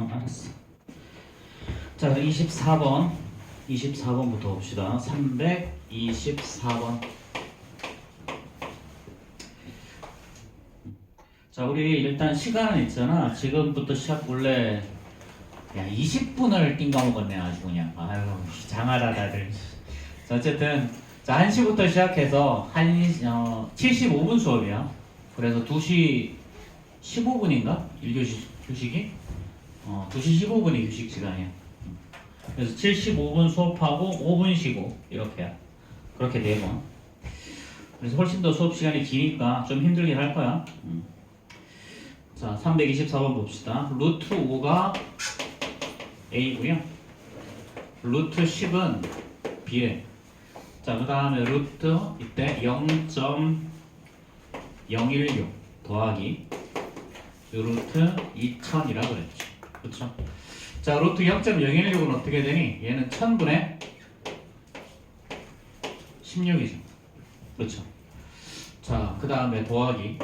알았어. 자, 24번부터 봅시다. 324번. 자, 우리 일단 시간은 있잖아. 지금부터 시작 원래 야 20분을 띵가 먹었네 아주 그냥. 아유 장하다 다들. 자, 어쨌든 자 1시부터 시작해서 75분 수업이야. 그래서 2시 15분인가? 1교시 휴식이? 2시 15분이 휴식 시간이야. 그래서 75분 수업하고 5분 쉬고 이렇게야. 그렇게 되고. 그래서 훨씬 더 수업 시간이 기니까 좀 힘들긴 할 거야. 자, 324번 봅시다. 루트 5가 A고요. 루트 10은 B에. 자, 그 다음에 루트 이때 0.016 더하기 요 루트 2000이라 그랬죠. 그렇죠? 자, 루트 0.016은 어떻게 되니? 얘는 1000분의 16이죠. 그렇죠? 자, 그 다음에 더하기.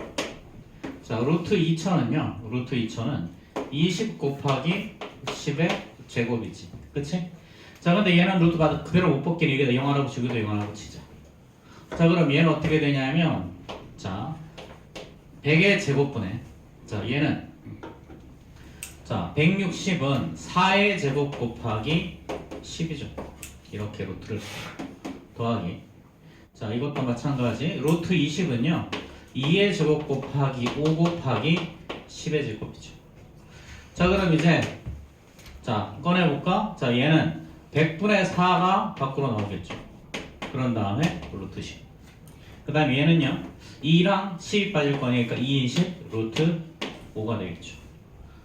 자, 루트 2000은요. 루트 2000은 20 곱하기 10의 제곱이지. 그치? 자, 근데 얘는 루트가 그대로 못 벗기니 여기다 0 하나 붙이고 여기다 0 하나 붙이자. 자, 그럼 얘는 어떻게 되냐면 자, 100의 제곱분의 자, 얘는 자, 160은 4의 제곱 곱하기 10이죠. 이렇게 루트를 더하기. 자, 이것도 마찬가지. 루트 20은요. 2의 제곱 곱하기 5 곱하기 10의 제곱이죠. 자, 그럼 이제 자, 꺼내볼까? 자, 얘는 100분의 4가 밖으로 나오겠죠. 그런 다음에 루트 10. 그 다음에 얘는요. 2랑 10이 빠질 거니까 2인 10 루트 5가 되겠죠.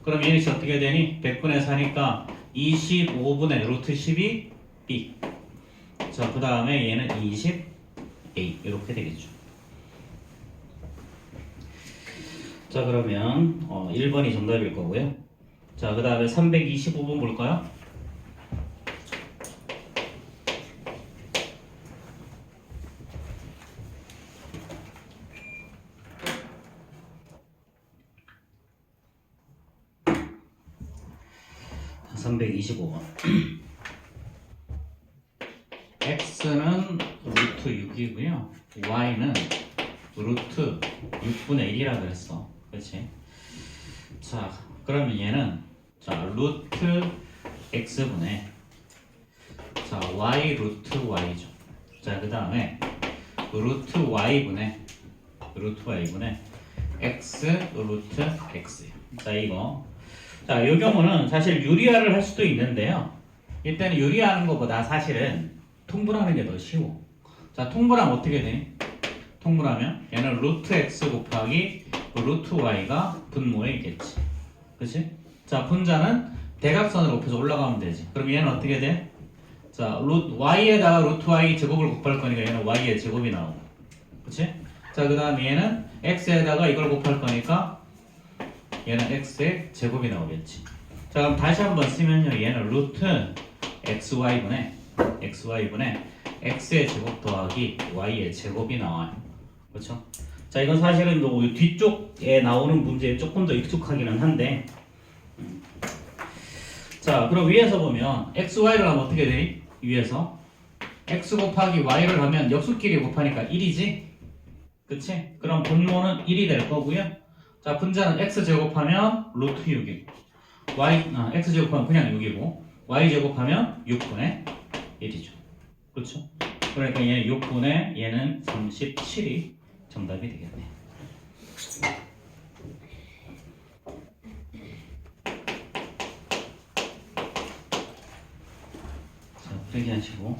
그럼 얘는 어떻게 되니? 100분의 4니까 25분의 루트 10이 B. 자, 그 다음에 얘는 20 A 이렇게 되겠죠. 자, 그러면 1번이 정답일 거고요. 자, 그 다음에 325번 볼까요? 자, 325번. x는 루트 6이고요. y는 루트 6분의 1이라 그랬어. 그렇지? 자, 그러면 얘는 자, 루트 x분의 자, y 루트 y죠. 자, 그 다음에 루트 y분의 x 루트 x요. 자, 이거 자, 이 경우는 사실 유리화를 할 수도 있는데요. 일단은 유리화하는 것보다 사실은 통분하는 게 더 쉬워. 자, 통분하면 어떻게 되니? 통분하면 얘는 루트 x 곱하기 루트 y가 분모에 있겠지. 그치? 자, 분자는 대각선으로 곱해서 올라가면 되지. 그럼 얘는 어떻게 돼? 자, y에다가 루트 y 제곱을 곱할 거니까 얘는 y의 제곱이 나오고. 그치? 자, 그 다음에 얘는 x에다가 이걸 곱할 거니까 얘는 x의 제곱이 나오겠지. 자, 그럼 다시 한번 쓰면요. 얘는 루트 xy분의 x의 제곱 더하기 y의 제곱이 나와요. 그렇죠? 자, 이건 사실은 뒤쪽에 나오는 문제에 조금 더 익숙하기는 한데 자, 그럼 위에서 보면 xy를 하면 어떻게 되니? 위에서 x 곱하기 y를 하면 역수끼리 곱하니까 1이지? 그치? 그럼 분모는 1이 될 거고요. 자, 분자는 x 제곱하면 루트 6이고 x 제곱하면 그냥 6이고 y 제곱하면 6분의 1이죠. 그렇죠? 그러니까 얘는 6분의 얘는 37이 정답이 되겠네. 자, 그렇게 하시고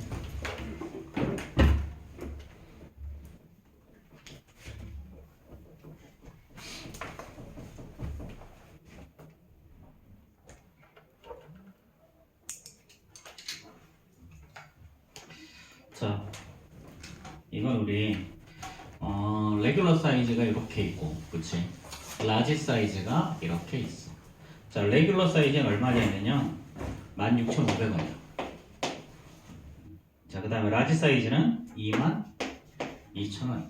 자, 이건 우리 레귤러 사이즈가 이렇게 있고, 그치? 라지 사이즈가 이렇게 있어. 자, 레귤러 사이즈는 얼마냐면요 16,500원이야. 자, 그 다음에 라지 사이즈는 22,000원.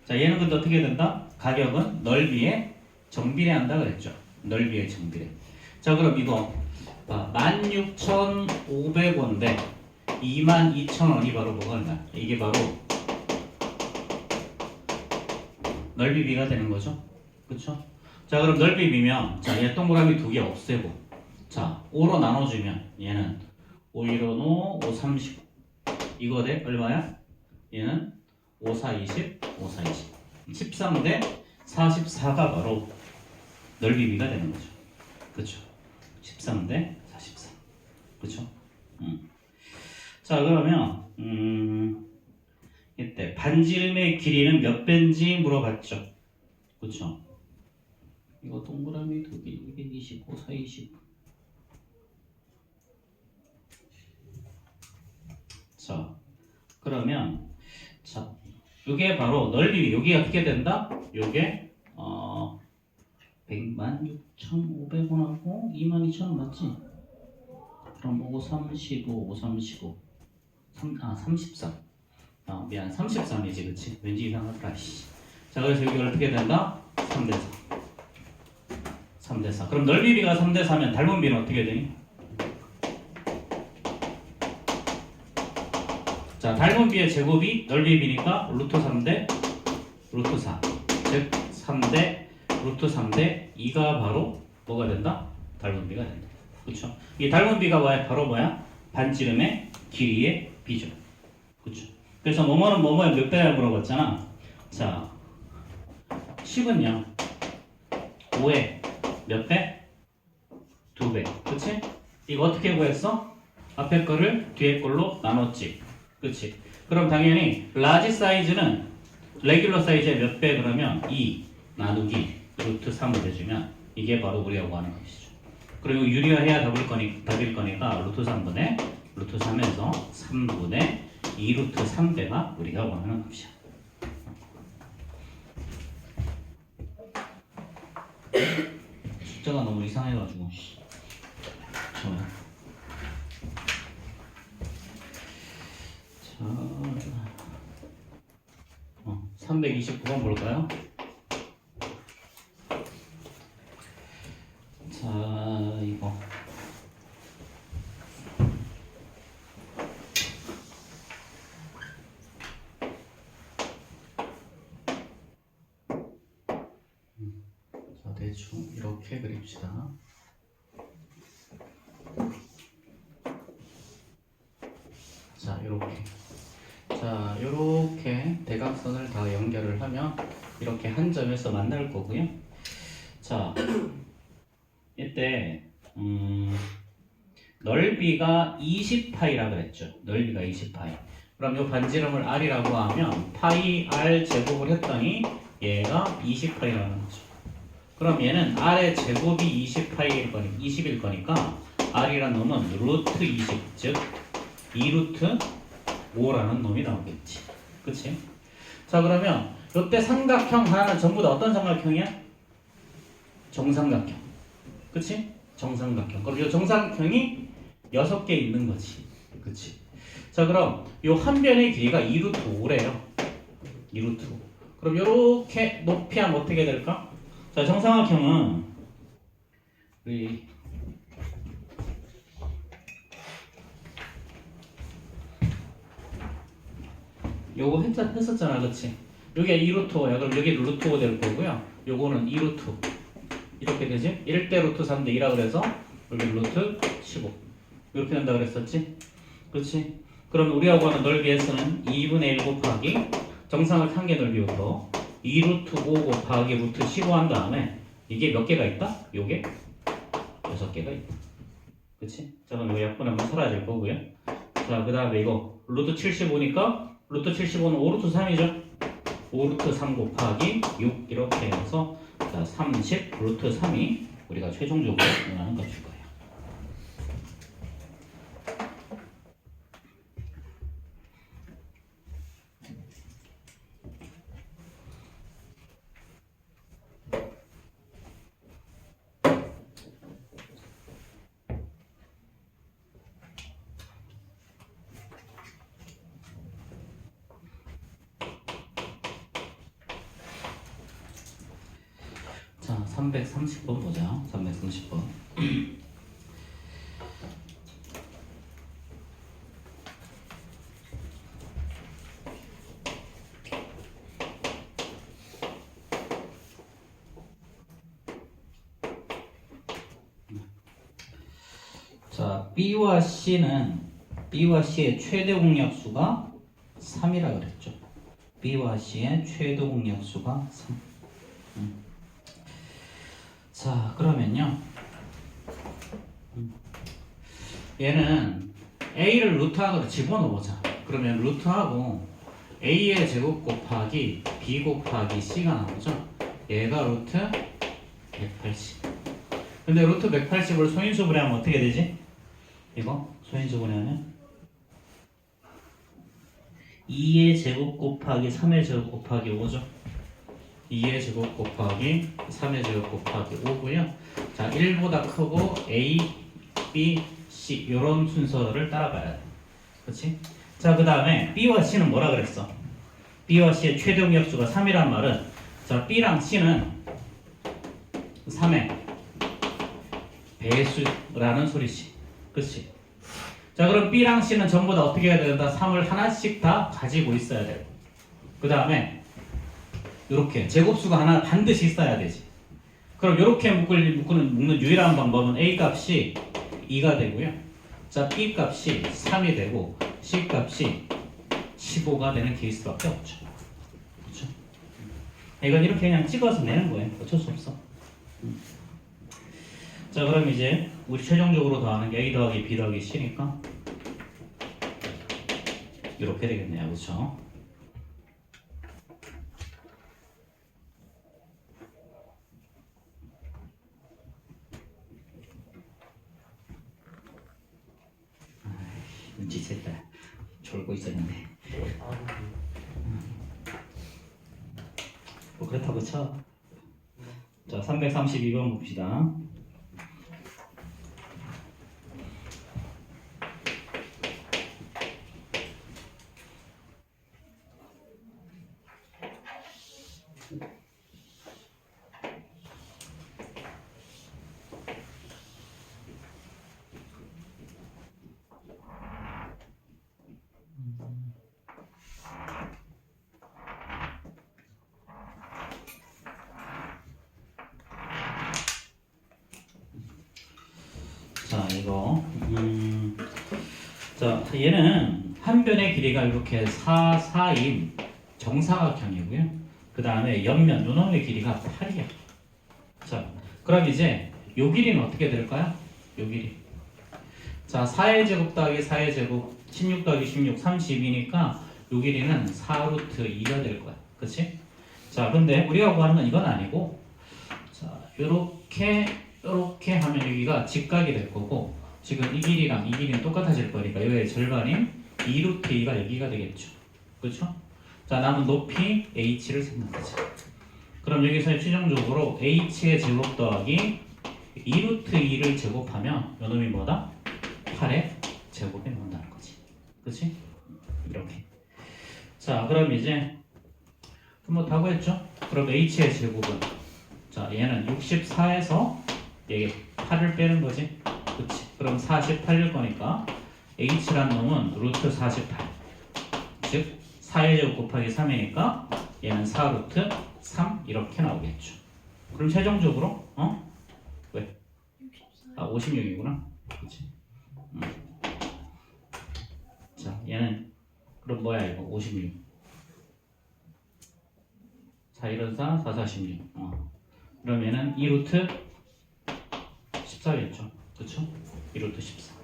자, 얘는 근데 어떻게 된다? 가격은 넓이에 정비례한다 그랬죠. 넓이에 정비례. 자, 그럼 이거 16,500원인데 22,000원이 바로 뭐가 있나? 이게 바로 넓이 B가 되는 거죠. 그쵸? 자, 그럼 넓이 B면 자, 얘 동그라미 두 개 없애고 자, 5로 나눠주면 얘는 5, 1은 5, 5, 30 이거 대 얼마야? 얘는 5, 4, 20, 5, 4, 20 13 대 44가 바로 넓이 B가 되는 거죠. 그쵸? 13 대 44 그쵸? 자, 그러면 이때 반지름의 길이는 몇 배인지 물어봤죠. 그쵸? 이거 동그라미 두 개, 225, 420. 자, 그러면 자, 이게 바로 넓이, 여기가 어떻게 된다? 요게 16,500원하고 22,000원 맞지? 그럼 5, 35, 5, 35 33 미안 33이지 그치? 왠지 이상하더라 씨. 자, 그래서 여기 어떻게 된다? 3대 4 3대 4 그럼 넓이 B가 3대 4면 닮은 B는 어떻게 되니? 자, 닮은 B의 제곱이 넓이 B니까 루트 3대 루트 4 즉 3대 루트 3대 2가 바로 뭐가 된다? 닮은 B가 된다. 그쵸? 이 닮은 B가 바로 뭐야? 반지름의 길이의 B죠. 그쵸? 그래서 뭐뭐는 뭐뭐의 몇 배를 물어봤잖아. 자, 10은요 5에 몇 배? 2배. 그치? 이거 어떻게 구했어? 앞에 거를 뒤에 걸로 나눴지. 그치? 그럼 당연히 라지 사이즈는 레귤러 사이즈의 몇 배? 그러면 2 나누기 루트 3을 해주면 이게 바로 우리가 구하는 것이죠. 그리고 유리화해야 답일 거니까 루트 3분의 루트 3에서 3분의 2 루트 3배가 우리가 원하는 값이야. 숫자가 너무 이상해가지고 좋아요. 자, 329번 볼까요? 자, 이거 자, 대충 이렇게 그립시다. 자, 요렇게 대각선을 다 연결을 하면 이렇게 한 점에서 만날 거고요. 자, 이때 넓이가 20파이라 그랬죠. 넓이가 20파이. 그럼 이 반지름을 r이라고 하면 파이 r 제곱을 했더니 얘가 20파이라는 거죠. 그럼 얘는 r의 제곱이 20일 거니까 r이란 놈은 루트 20, 즉 2루트 5라는 놈이 나오겠지. 그치? 자, 그러면 이때 삼각형 하나는 전부 다 어떤 삼각형이야? 정삼각형. 그치? 정삼각형. 그럼 이 정삼각형이 6개 있는 거지. 그치? 자, 그럼 이 한 변의 길이가 2루트 5래요. 2루트 5. 그럼 이렇게 높이하면 어떻게 될까? 자, 정삼각형은 우리 요거 했었잖아, 그치? 요게 2루트 5야. 그럼 여기 루트 5 될 거고요. 요거는 2루트 5. 이렇게 되지? 1대 루트 3대 2라 그래서 여기 루트 15. 이렇게 된다 그랬었지? 그렇지? 그럼 우리가 구하는 넓이에서는 2분의 1 곱하기 정삼각 한 개 넓이부터 2루트 5 곱하기 루트 15 한 다음에 이게 몇 개가 있다? 요게 6개가 있다. 그치? 자, 그럼 이거 약분하면 사라질 거고요. 자, 그 다음에 이거 루트 75니까 루트 75는 5루트 3이죠? 5루트 3 곱하기 6 이렇게 해서 자, 30 루트 3이 우리가 최종적으로 원하는 값일 거예요. 자, 330번 보자. 330번. B와 C의 최대 공약수가 3이라 그랬죠. B와 C의 최대 공약수가 3. 자, 그러면요. 얘는 A를 루트하고 집어넣어보자. 그러면 루트하고 A의 제곱 곱하기 B 곱하기 C가 나오죠. 얘가 루트 180. 근데 루트 180을 소인수분해 하면 어떻게 되지? 이거 소인수분해 하면 2의 제곱 곱하기 3의 제곱 곱하기 5죠. 2의 제곱 곱하기 3의 제곱 곱하기 5고요. 자, 1보다 크고 A, B, C 이런 순서를 따라가야 돼. 그렇지? 자, 그 다음에 B와 C는 뭐라 그랬어? B와 C의 최대 공약수가 3이란 말은 자, B랑 C는 3의 배수라는 소리지. 그렇지? 자, 그럼 B랑 C는 전부 다 어떻게 해야 된다? 3을 하나씩 다 가지고 있어야 되고. 그 다음에 이렇게 제곱수가 하나 반드시 있어야 되지. 그럼 이렇게 묶는 유일한 방법은 A 값이 2가 되고요. 자, B 값이 3이 되고 C 값이 15가 되는 케이스밖에 없죠. 그렇죠? 이건 이렇게 그냥 찍어서 내는 거예요. 어쩔 수 없어. 자, 그럼 이제 우리 최종적으로 더하는 게 A 더하기 B 더하기 C니까 이렇게 되겠네요. 그렇죠? 눈치챘다. 졸고 있었는데. 뭐 그렇다고 쳐. 자, 332번 봅시다. 자, 이거 자, 얘는 한 변의 길이가 이렇게 4, 4인 정사각형이고요. 그 다음에 옆면 요놈의 길이가 8이야. 자, 그럼 이제 요 길이는 어떻게 될까요? 요 길이. 자, 4의 제곱 더하기 4의 제곱 16 더하기 16 30이니까 요 길이는 4루트 2가 될 거야. 그치? 자, 근데 우리가 구하는 건 이건 아니고 자, 요렇게 하면 여기가 직각이 될 거고 지금 이 길이랑 이 길이는 똑같아질 거니까 여기의 절반인 2루트 2가 여기가 되겠죠. 그렇죠? 자, 남은 높이 h를 생각하자. 그럼 여기서 최종적으로 h의 제곱 더하기 2루트 2를 제곱하면 요놈이 뭐다? 8의 제곱이 나온다는 거지. 그렇지? 이렇게. 자, 그럼 이제 뭐 다고 했죠? 그럼 h의 제곱은 자, 얘는 64에서 얘 8을 빼는 거지. 그치? 그럼 48일 거니까 h란 놈은 루트 48. 즉 4의 제곱 곱하기 3이니까 얘는 4루트 3 이렇게 나오겠죠. 그럼 최종적으로 왜? 56이구나. 그치? 자, 얘는 그럼 뭐야 이거 56. 4, 1, 4, 4, 46. 그럼 얘는 2루트 14겠죠. 그쵸? 2루트 14.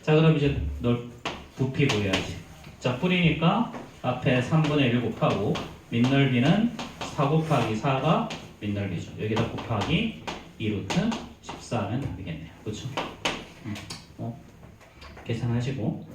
자, 그럼 이제 널 부피 구해야지. 자, 뿌리니까 앞에 3분의 1 곱하고 밑넓이는 4 곱하기 4가 밑넓이죠. 여기다 곱하기 2루트 14는 답이겠네요. 그쵸? 계산하시고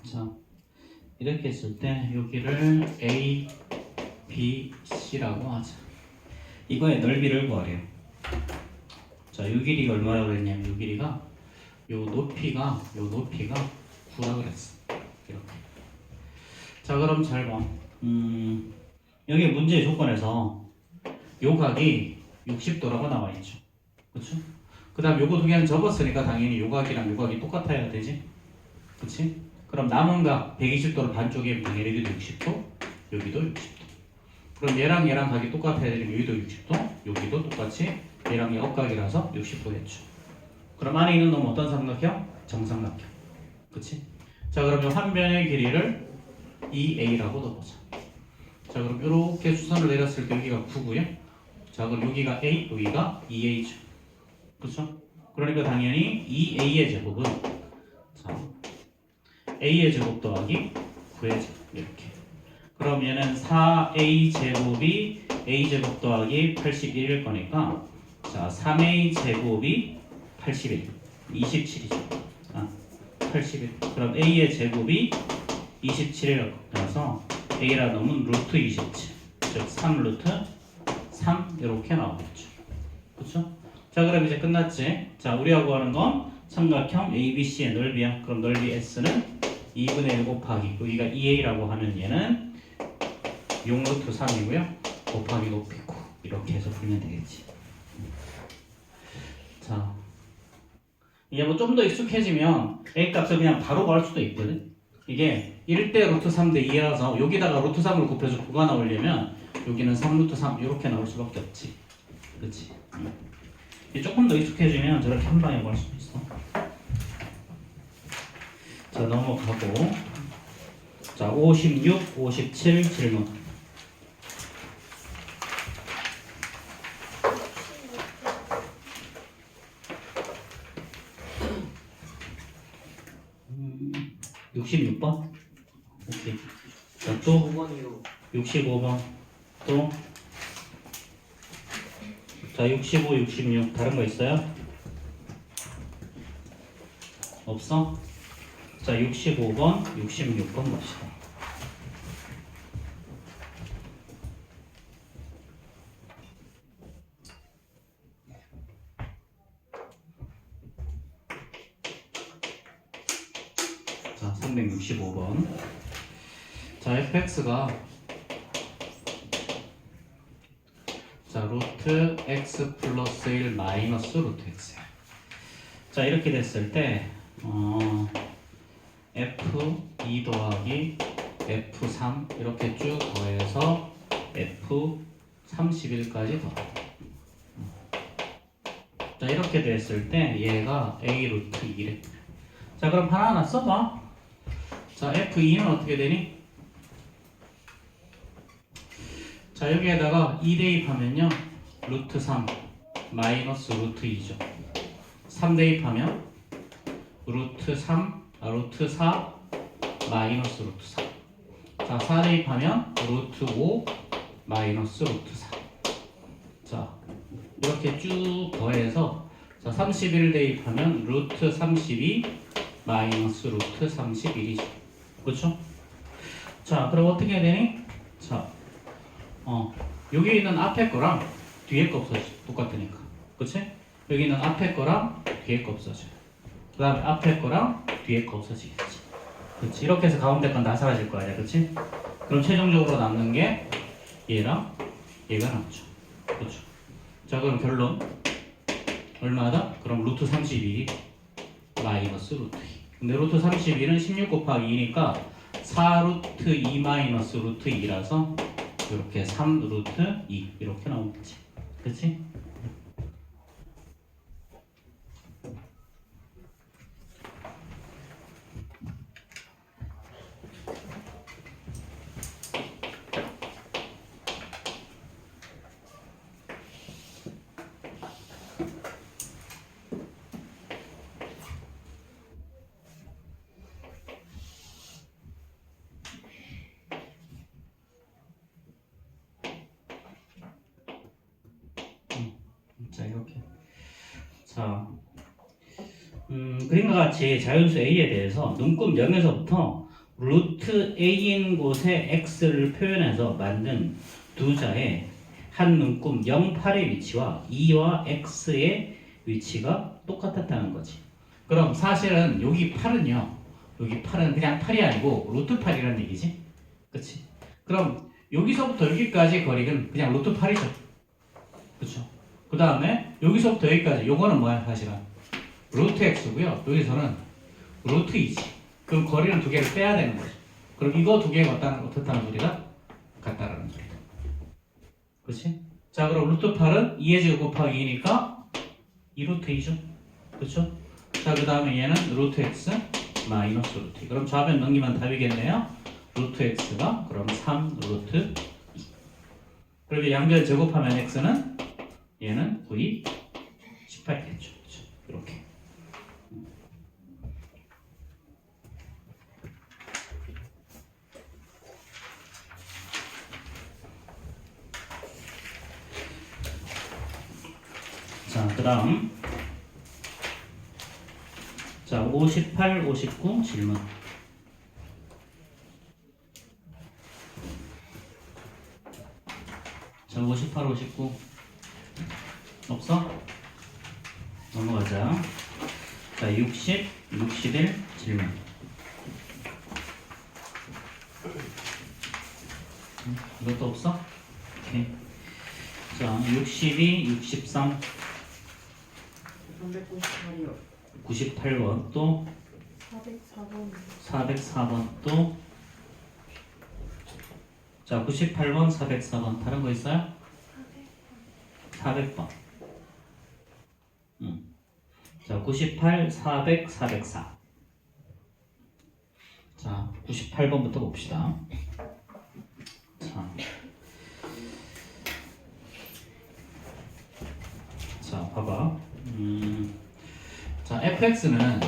자, 이렇게 했을 때 여기를 A, B, C라고 하자. 이거의 넓이를 구하래요. 자, 요 길이가 얼마라고 그랬냐면 요 길이가 요 높이가 9라고 그랬어. 이렇게. 자, 그럼 잘 봐. 여기 문제의 조건에서 요 각이 60도라고 나와 있죠. 그렇죠? 그다음 요거 두 개는 접었으니까 당연히 요 각이랑 요 각이 똑같아야 되지. 그렇지? 그럼 남은 각 120도를 반쪽에 당연히 여기도 60도, 여기도 60도. 그럼 얘랑 각이 똑같아야 되니까 여기도 60도, 여기도 똑같이 얘랑 얘 억각이라서 60도겠죠. 그럼 안에 있는 놈은 어떤 삼각형? 정삼각형. 그치? 자, 그럼 이 한 변의 길이를 2a라고 넣어보자. 자, 그럼 이렇게 수선을 내렸을 때 여기가 9고요. 자, 그럼 여기가 a, 여기가 2a죠. 그쵸? 그러니까 당연히 2a의 제곱은 자, a의 제곱 더하기 9의 제곱 이렇게. 그럼 얘는 4a 제곱이 a 제곱 더하기 81일 거니까 자, 3a 제곱이 81, 27이죠. 81. 그럼 a의 제곱이 27이라서 a라는 놈은 루트 27, 즉 3 루트 3 이렇게 나오겠죠. 그렇죠? 자, 그럼 이제 끝났지. 자, 우리하고 하는 건 삼각형 ABC의 넓이야. 그럼 넓이 S는 2분의 1 곱하기 여기가 2A라고 하면 얘는 6 루트 3이고요. 곱하기 높이 9 이렇게 해서 풀면 되겠지. 자, 이게 뭐 좀 더 익숙해지면 A 값을 그냥 바로 구할 수도 있거든. 이게 1대 루트 3대 2라서 여기다가 루트 3을 곱해서 9가 나오려면 여기는 3 루트 3 이렇게 나올 수밖에 없지. 그렇지? 조금 더 익숙해지면 저렇게 한 방에 구할 수도 있어. 자, 넘어가고. 자, 56, 57 질문. 음, 66번? 오케이. 자, 또 65번. 또 자, 65, 66 다른 거 있어요? 없어? 자, 65번, 66번 봅시다. 자, 365번. 자, fx가 자, 루트 x 플러스 1 마이너스 루트 x야. 자, 이렇게 됐을 때 f2 더하기 f3 이렇게 쭉 더해서 f31까지 더하. 자, 이렇게 됐을 때 얘가 a 루트 2래. 자, 그럼 하나하나 써봐. 자, f2는 어떻게 되니? 자, 여기에다가 2 대입하면요 루트 3 마이너스 루트 2죠. 3 대입하면 루트 4 마이너스 루트 4. 자, 4 대입하면 루트 5 마이너스 루트 4. 자, 이렇게 쭉 더해서 자, 31 대입하면 루트 32 마이너스 루트 31이죠. 그렇죠? 자, 그럼 어떻게 해야 되니? 자, 여기 있는 앞에 거랑 뒤에 거 없어져. 똑같으니까. 그치? 여기 있는 앞에 거랑 뒤에 거 없어져. 그 다음에 앞에 거랑 뒤에 거 없어지겠지. 그치? 이렇게 해서 가운데 건 다 사라질 거 아니야. 그치? 그럼 최종적으로 남는 게 얘랑 얘가 남죠. 그렇죠? 자, 그럼 결론 얼마다? 그럼 루트 32 마이너스 루트 2. 근데 루트 32는 16 곱하기 2니까 4 루트 2 마이너스 루트 2라서 이렇게 3 루트 2 이렇게 나오겠지. 그치? 자, 이렇게. 자, 그림과 같이 자연수 A에 대해서 눈금 0에서부터 루트 a인 곳에 x를 표현해서 만든 두 자의 한 눈금 0, 8의 위치와 2와 x의 위치가 똑같았다는 거지. 그럼 사실은 여기 8은요. 여기 8은 그냥 8이 아니고 루트 8이라는 얘기지. 그치? 그럼 여기서부터 여기까지 거리는 그냥 루트 8이죠. 그쵸? 그 다음에 여기서부터 여기까지 요거는 뭐야 사실은? 루트 x고요. 여기서는 루트 2지. 그럼 거리는 두 개를 빼야 되는 거죠. 그럼 이거 두 개가 어떻다는 소리가? 같다라는 소리다. 그치? 자 그럼 루트 8은 2의 제곱 곱하기 2니까 2루트 2죠. 그쵸? 자 그 다음에 얘는 루트 x 마이너스 루트 2. 그럼 좌변 넘기면 답이겠네요. 루트 x가 그럼 3 루트 2. 그리고 양변 제곱하면 x는 얘는 9, 2, 18 되겠죠. 그쵸? 이렇게. 자, 그 다음. 자, 58, 59 질문. 자, 58, 59. 없어? 넘어가자. 자, 60, 61 질문. 이것도 없어? 오케이. 자, 62, 63. 398이요. 98번 또 404번. 404번 또 자, 98번, 404번 다른 거 있어요? 400번. 자, 98, 400, 404. 자, 98번부터 봅시다. 자, 봐봐. 자, fx는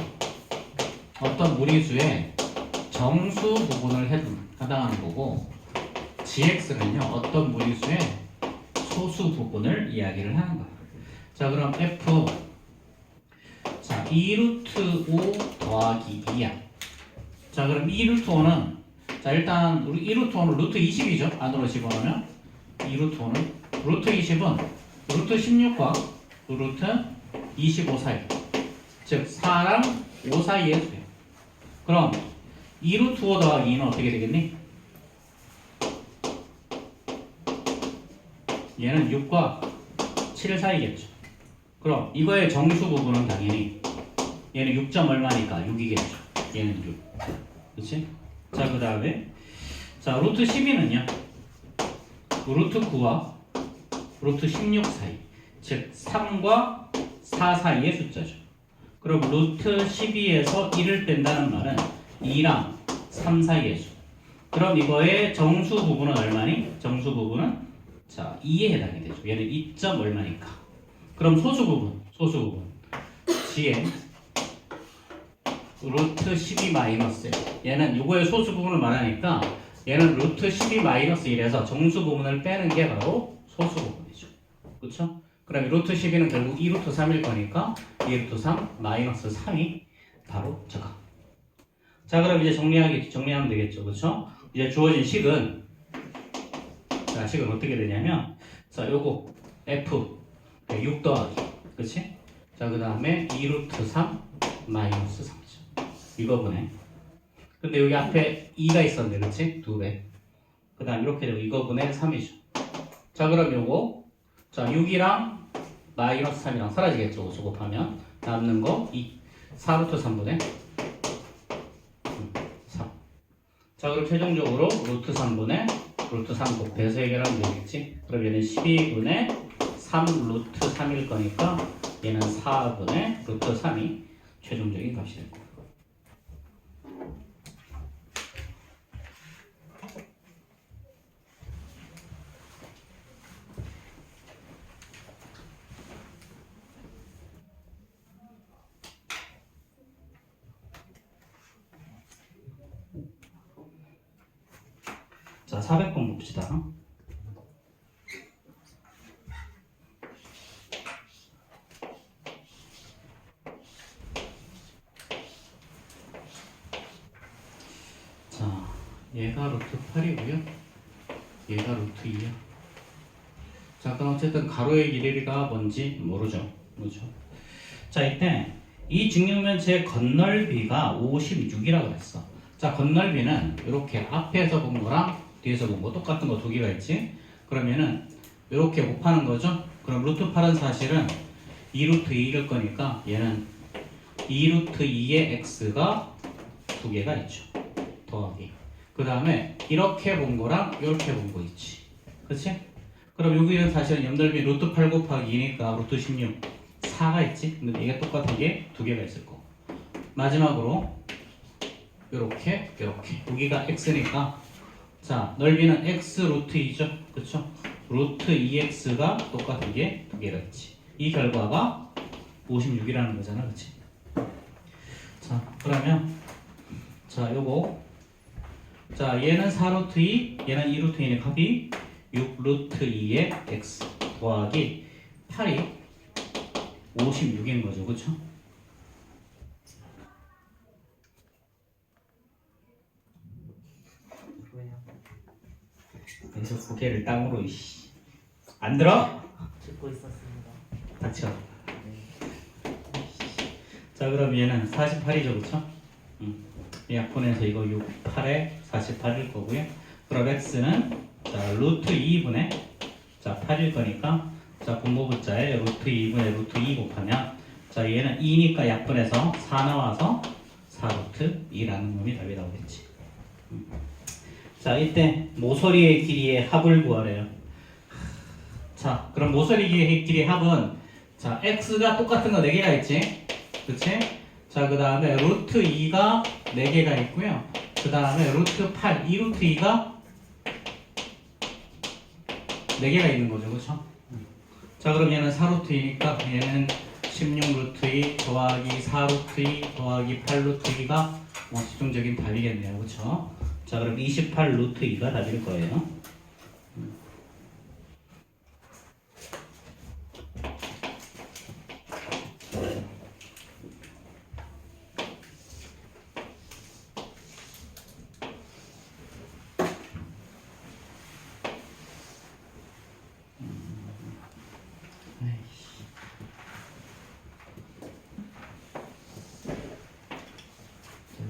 어떤 무리수의 정수 부분을 해당하는 거고, gx는요, 어떤 무리수의 소수 부분을 이야기를 하는 거야. 자, 그럼 f, 자, 2루트 5 더하기 2야. 자, 그럼 2루트 5는, 자, 일단, 우리 2루트 5는 루트 20이죠? 안으로 집어넣으면. 2루트 5는, 루트 20은 루트 16과 루트 25 사이. 즉, 4랑 5 사이의 수야. 그럼, 2루트 5 더하기 2는 어떻게 되겠니? 얘는 6과 7 사이겠죠. 그럼 이거의 정수 부분은 당연히 얘는 6점 얼마니까 6이겠죠. 얘는 6. 그치? 자, 그 다음에 자, 루트 12는요. 루트 9와 루트 16 사이. 즉 3과 4 사이의 숫자죠. 그럼 루트 12에서 1을 뺀다는 말은 2랑 3 사이의 수. 그럼 이거의 정수 부분은 얼마니? 정수 부분은 자, 2에 해당이 되죠. 얘는 2점 얼마니까. 그럼 소수 부분. gn 루트 12 마이너스 1. 얘는 이거의 소수 부분을 말하니까 얘는 루트 12 마이너스 1에서 정수 부분을 빼는 게 바로 소수 부분이죠. 그렇죠? 그럼 루트 12는 결국 2루트 3일 거니까 2루트 3 마이너스 3이 바로 저거. 자, 그럼 이제 정리하면 되겠죠. 그렇죠? 이제 주어진 식은 자, 식은 어떻게 되냐면 자, 요거 f 6 더하기. 그치? 자, 그 다음에 2루트 3 마이너스 3이죠. 이거분에. 근데 여기 앞에 2가 있었는데, 그치? 2배. 그 다음 이렇게 되고 이거분에 3이죠. 자, 그럼 요거 자, 6이랑 마이너스 3이랑 사라지겠죠. 저 곱하면 남는 거 2. 4루트 3분의 3. 자, 그럼 최종적으로 루트 3분의 루트 3 곱해서 해결하면 되겠지. 그럼 얘는 12분의 3 루트 3일 거니까 얘는 4분의 루트 3이 최종적인 값이 될 거야. 자, 400번 봅시다. 자, 얘가 루트 8이고요. 얘가 루트 2야. 자, 그럼 어쨌든 가로의 길이가 뭔지 모르죠. 그렇죠? 자, 이때 이 직육면체의 건널비가 56이라고 했어. 자, 건널비는 이렇게 앞에서 본 거랑 뒤에서 본 거 똑같은 거 두 개가 있지. 그러면은 이렇게 곱하는 거죠. 그럼 루트 8은 사실은 2루트 2일 거니까 얘는 2루트 2의 x가 두 개가 있죠. 더하기. 그 다음에 이렇게 본 거랑 이렇게 본 거 있지. 그치? 그럼 여기는 사실은 옆넓이 루트 8 곱하기 2니까 루트 16 4가 있지. 근데 이게 똑같은 게 두 개가 있을 거고. 마지막으로 요렇게 여기가 x니까 자 넓이는 x 루트 2죠. 그쵸? 루트 2x가 똑같은 게 두 개가 있지. 이 결과가 56이라는 거잖아. 그치? 자 그러면 자 요거 자 얘는 4루트 2 얘는 2루트 2니 합이 6루트 2의 x 더하기 8이 56인 거죠. 그쵸? 그래서 고개를 땅으로 이씨 안 들어? 듣고 있었습니다. 닥쳐. 네. 자 그럼 얘는 48이죠. 그쵸? 약분해서 이거 6, 8에 48일 거고요. 그럼 x는 자 루트 2분의 자 8일 거니까 자 분모분자에 루트 2분의 루트 2 곱하면 자 얘는 2니까 약분해서 4 나와서 4루트 2라는 놈이 답이 나오겠지. 자 이때 모서리의 길이의 합을 구하래요. 자 그럼 모서리 길이의 합은 자 x가 똑같은 거 4개가 있지. 그치? 자 그 다음에 루트 2가 4개가 있고요. 그 다음에 루트 8, 2루트 2가 4개가 있는 거죠. 그쵸? 자 그럼 얘는 4루트 2니까 얘는 16루트 2 더하기 4루트 2 더하기 8루트 2가 뭐 집중적인 답이겠네요. 그쵸? 자 그럼 28루트 2가 답일 거예요.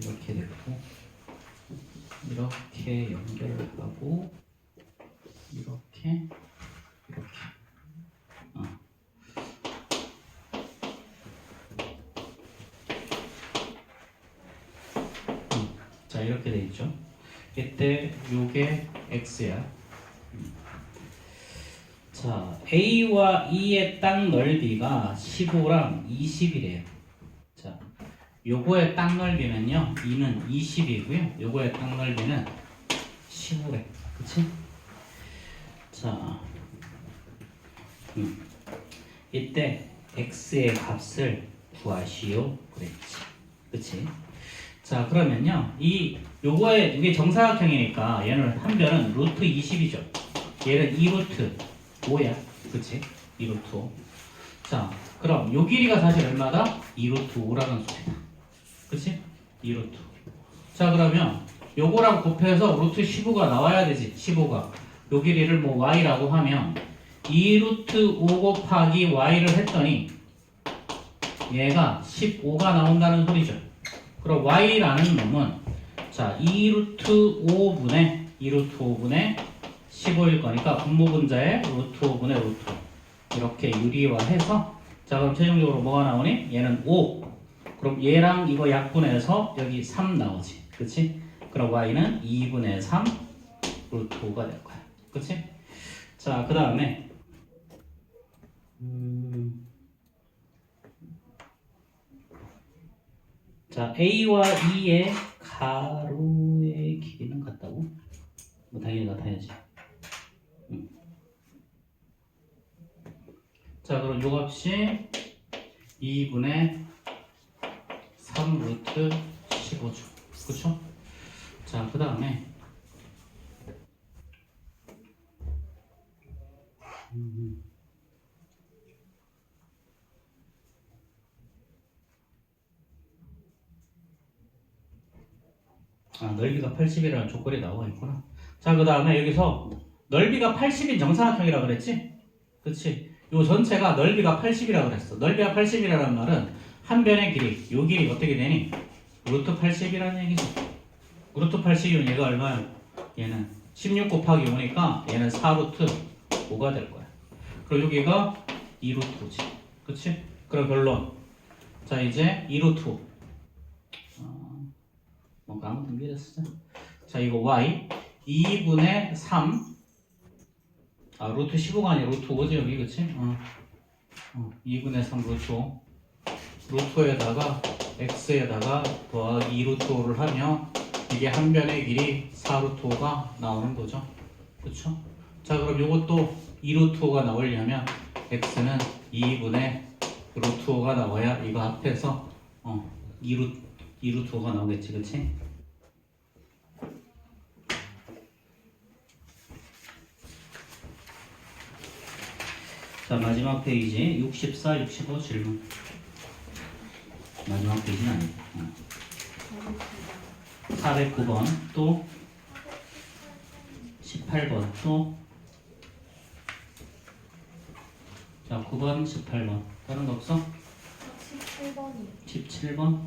이렇게 됐고 이렇게 연결을 하고 이렇게 자 이렇게 돼 있죠. 이때 요게 x야. 자 A와 E의 땅 넓이가 15랑 20이래요. 자 요거의 땅 넓이는요 2는 20이고요 요거의 땅 넓이는 15래. 그치? 자 이때 x의 값을 구하시오 그랬지. 그치? 자 그러면요 요게 정사각형이니까 얘는 한 변은 루트 20이죠. 얘는 2루트 5야. 그치? 2루트 5. 자 그럼 요 길이가 사실 얼마다? 2루트 5라는 소리다. 그치? 2루트 5. 자 그러면 요거랑 곱해서 루트 15가 나와야 되지. 15가 요 길이를 뭐 y라고 하면 2루트 5 곱하기 y를 했더니 얘가 15가 나온다는 소리죠. 그럼 y라는 놈은 자 2루트 5분의 15일 거니까 분모분자에 루트 5분의 루트 5 이렇게 유리화해서 자 그럼 최종적으로 뭐가 나오니? 얘는 5 그럼 얘랑 이거 약분해서 여기 3 나오지. 그치? 그럼 y는 2분의 3 루트 5가 될 거야. 그치? 자 그 다음에 자 A와 E의 가로의 길이는 같다고? 뭐 당연히 나타내야지. 자 그럼 요 값이 2분의 3 루트 15죠. 그쵸? 자 그 다음에 넓이가 80이라는 조건이 나와 있구나. 자, 그 다음에 여기서 넓이가 80인 정사각형이라 그랬지? 그치? 요 전체가 넓이가 80이라 그랬어. 넓이가 80이라는 말은 한 변의 길이, 요 길이 어떻게 되니? 루트 80이라는 얘기죠. 루트 80이면 얘가 얼마야? 얘는 16 곱하기 5니까 얘는 4루트 5가 될 거야. 그리고 여기가 2루트 5지. 그치? 그럼 결론. 자, 이제 2루트 5. 뭔가 아무튼 미랬어. 자, 이거 y 2분의 3. 루트 15가 아니라 루트 5지 여기, 그치? 2분의 3 루트 5. 루트에다가 x에다가 더하기 2루트 5를 하면 이게 한 변의 길이 4루트 5가 나오는 거죠. 그쵸? 자, 그럼 이것도 2루트 5가 나오려면 x는 2분의 루트 5가 나와야 이거 앞에서 2루트 5가 나오겠지, 그치? 자, 마지막 페이지 64, 65 질문. 마지막 페이지는 아니다. 409번 또 18번 또 자, 9번, 18번 다른 거 없어? 17번이요. 17번.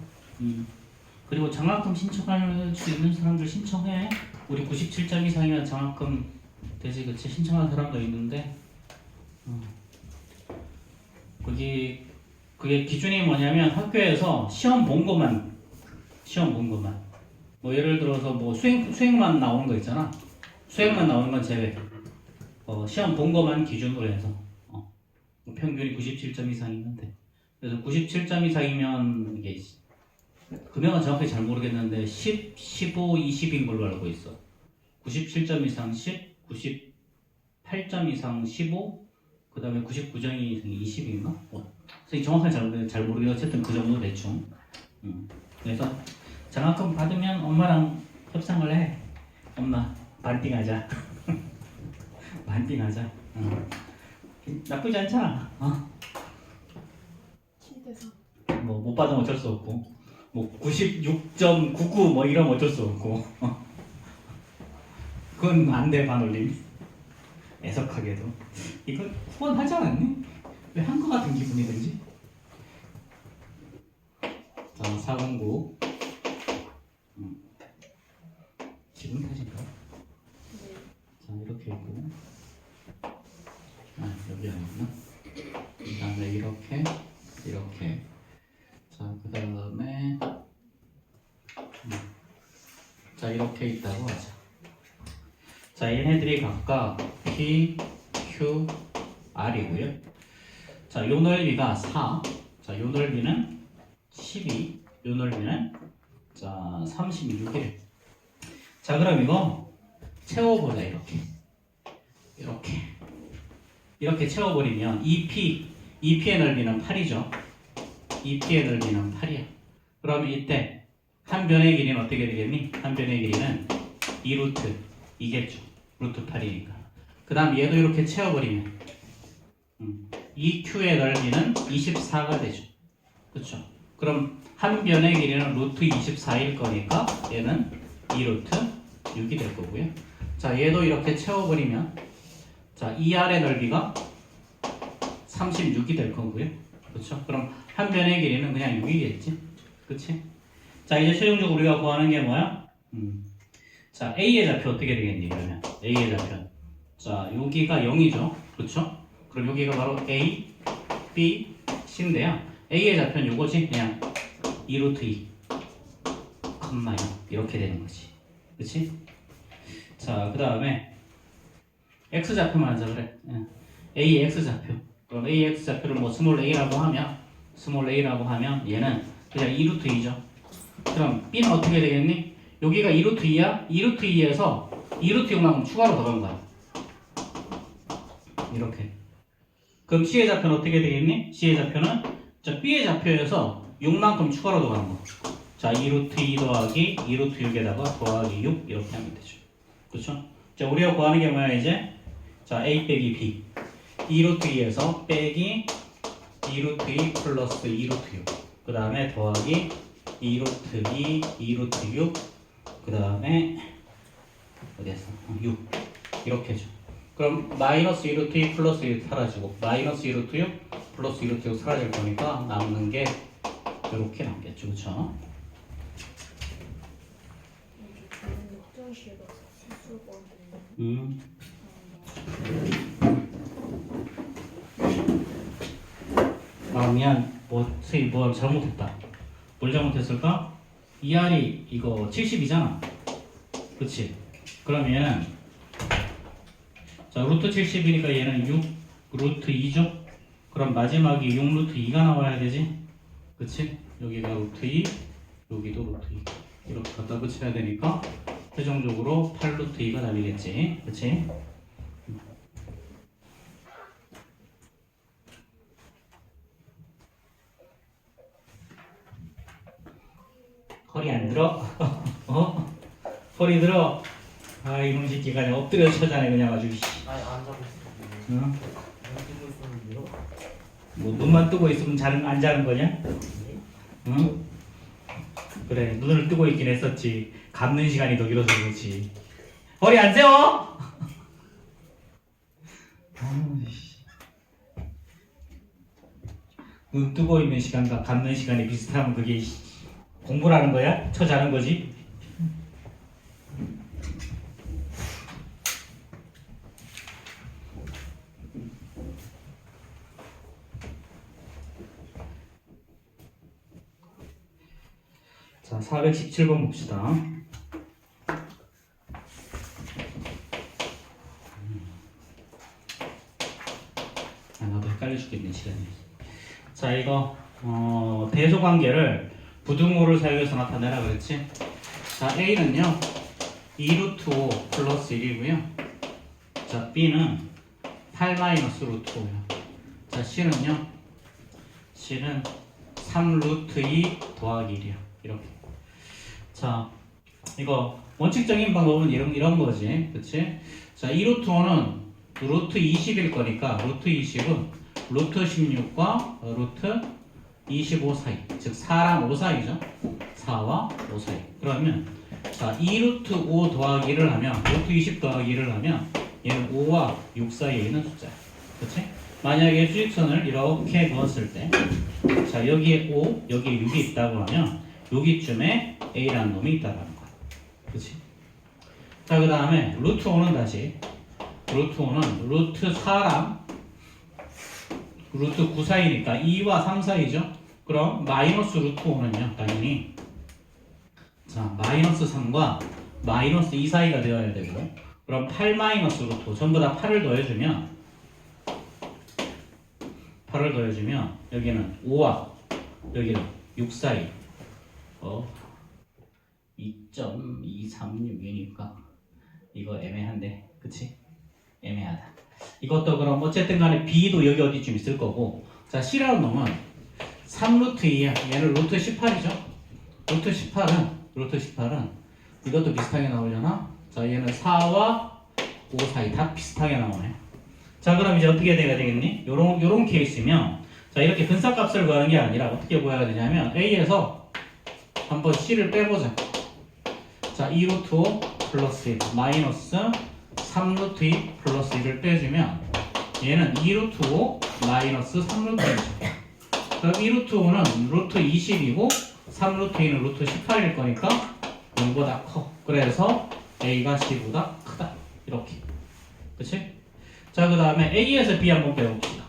그리고 장학금 신청할 수 있는 사람들 신청해. 우리 97점 이상이면 장학금 되지, 그치? 신청하는 사람도 있는데 그게 기준이 뭐냐면 학교에서 시험 본 것만 뭐 예를 들어서 뭐 수행만 나오는 거 있잖아. 수행만 나오는 건 제외. 시험 본 것만 기준으로 해서 평균이 97점 이상이면 돼. 그래서 97점 이상이면 이게 금액은 정확히 잘 모르겠는데 10, 15, 20인 걸로 알고 있어. 97점 이상 10, 98점 이상 15, 그 다음에 99점 이상 20인가? 선생님 정확하게 잘 모르겠는데 어쨌든 그 정도 대충. 그래서 장학금 받으면 엄마랑 협상을 해. 엄마 반띵하자. 반띵하자. 나쁘지 않잖아. 7대3. 뭐 못 받으면 어쩔 수 없고, 뭐 96.99 뭐 이러면 어쩔 수 없고. 그건 안 돼, 반올림. 애석하게도. 이건 후원하지 않았니? 왜 한 거 같은 기분이 들지? 자, 409. 기분 탓인가? 네. 자, 이렇게 있고. 여기 아니구나. 그 다음에 이렇게. 자, 그 다음에 자, 이렇게 있다고 하자. 자, 얘네들이 각각 P, Q, R이고요. 자, 요 넓이가 4. 자, 요 넓이는 12. 요 넓이는 자, 36이래. 자, 그럼 이거 채워보자. 이렇게 채워버리면 EP의 넓이는 8이죠. EP의 넓이는 8이야. 그러면 이때 한 변의 길이는 어떻게 되겠니? 한 변의 길이는 2루트 이겠죠. 루트 8이니까. 그 다음 얘도 이렇게 채워버리면 EQ의 넓이는 24가 되죠. 그렇죠? 그럼 한 변의 길이는 루트 24일 거니까 얘는 2루트 6이 될 거고요. 자, 얘도 이렇게 채워버리면 자, ER의 넓이가 36이 될 거고요. 그렇죠? 그럼 한 변의 길이는 그냥 6이겠지. 그치? 자, 이제 최종적으로 우리가 구하는 게 뭐야? 자, A의 좌표 어떻게 되겠니? 그러면 A의 좌표. 자, 여기가 0이죠. 그렇죠? 그럼 여기가 바로 A, B, C인데요. A의 좌표는 요거지. 그냥 2루트 2, 컴마 0 이렇게 되는 거지. 그치? 자, 그 다음에 X 좌표만 하자 그래. A X 좌표. 그럼 A X 좌표를 뭐 스몰 a라고 하면 얘는 그냥 2루트 2죠. 그럼 B는 어떻게 되겠니? 여기가 2루트 2야. 2루트 2에서 2루트 6만큼 추가로 더한 거야. 이렇게. 그럼 C의 좌표는 어떻게 되겠니? C의 좌표는 자, B의 좌표에서 6만큼 추가로 더한 거. 자, 2루트 2 더하기 2루트 6에다가 더하기 6 이렇게 하면 되죠. 그렇죠? 자, 우리가 구하는 게 뭐야 이제? 자, A 빼기 B 2루트 2에서 빼기 2루트 2 플러스 2루트 6 그 다음에 더하기 2루트 2 2루트 6 그 다음에 어디였어? 6 이렇게 해줘. 그럼 마이너스 2 루트 2 플러스 1 사라지고 마이너스 2 루트 6 플러스 2 루트 6 사라질 거니까 남는 게 이렇게 남겠죠. 그쵸? 이게 저는 역전식으로 수수거든요. 미안. 뭐 잘못했다. 뭘 잘못했을까? ER이 이거 70이잖아. 그치? 그러면 자 루트 70이니까 얘는 6 루트 2죠? 그럼 마지막이 6 루트 2가 나와야 되지? 그치? 여기가 루트 2 여기도 루트 2 이렇게 갖다 붙여야 되니까 최종적으로 8 루트 2가 답이겠지? 그치? 허리 안 들어? 어? 허리 들어? 아 이놈 새끼가 그냥 엎드려 쳐자네 그냥 아주 아니 안 자고 있었는데. 응? 안 뜨고 있었는데요? 뭐 눈만 뜨고 있으면 안 자는 거냐? 네? 응? 그래 눈을 뜨고 있긴 했었지 감는 시간이 더 길어서 그렇지 허리 안 세워? 눈 뜨고 있는 시간과 감는 시간이 비슷하면 그게 공부라는 거야? 쳐자는 거지? 자, 417번 봅시다. 나도 헷갈려 죽겠네, 시간이. 자, 이거, 대소 관계를 부등호를 사용해서 나타내라 그랬지? 자, A는요, 2루트 5 플러스 1이고요. 자, B는 8 마이너스 루트 5요. 자, C는요, C는 3 루트 2 더하기 1이요. 이렇게. 자, 이거 원칙적인 방법은 이런 거지. 그치? 자, 2루트 5는 루트 20일 거니까 루트 20은 루트 16과 루트 25 사이. 즉 4랑 5 사이죠. 4와 5 사이. 그러면 자, 2루트 5 더하기 1을 하면 루트 20 더하기 1을 하면 얘는 5와 6 사이에 있는 숫자야. 그치? 만약에 수직선을 이렇게 그었을 때 자, 여기에 5, 여기에 6이 있다고 하면 여기쯤에 A라는 놈이 있다라는 거야. 그치? 자, 그 다음에 루트 5는 다시 루트 5는 루트 4랑 루트 9 사이니까 2와 3 사이죠? 그럼 마이너스 루트 5는요, 당연히 자, 마이너스 3과 마이너스 2 사이가 되어야 되고 그럼 8 마이너스 루트 5 전부 다 8을 더해주면 여기는 5와 여기는 6 사이 2.236이니까 이거 애매한데 그치? 애매하다. 이것도 그럼 어쨌든 간에 B도 여기 어디쯤 있을 거고 자 C라는 놈은 3루트 2야. 얘는 루트 18이죠? 루트 18은 이것도 비슷하게 나오려나? 자 얘는 4와 5 사이 다 비슷하게 나오네. 자 그럼 이제 어떻게 돼야 되겠니? 요런 케이스면 자 이렇게 근사값을 구하는 게 아니라 어떻게 구해야 되냐면 A에서 한번 C를 빼보자. 자 2루트 5 플러스 1 마이너스 3루트 2 플러스 1을 빼주면 얘는 2루트 5 마이너스 3루트 2죠. 그럼 2루트 5는 루트 20이고 3루트 2는 루트 18일 거니까 0보다 커. 그래서 A가 C보다 크다. 이렇게. 그치? 자, 그 다음에 A에서 B 한번 빼봅시다.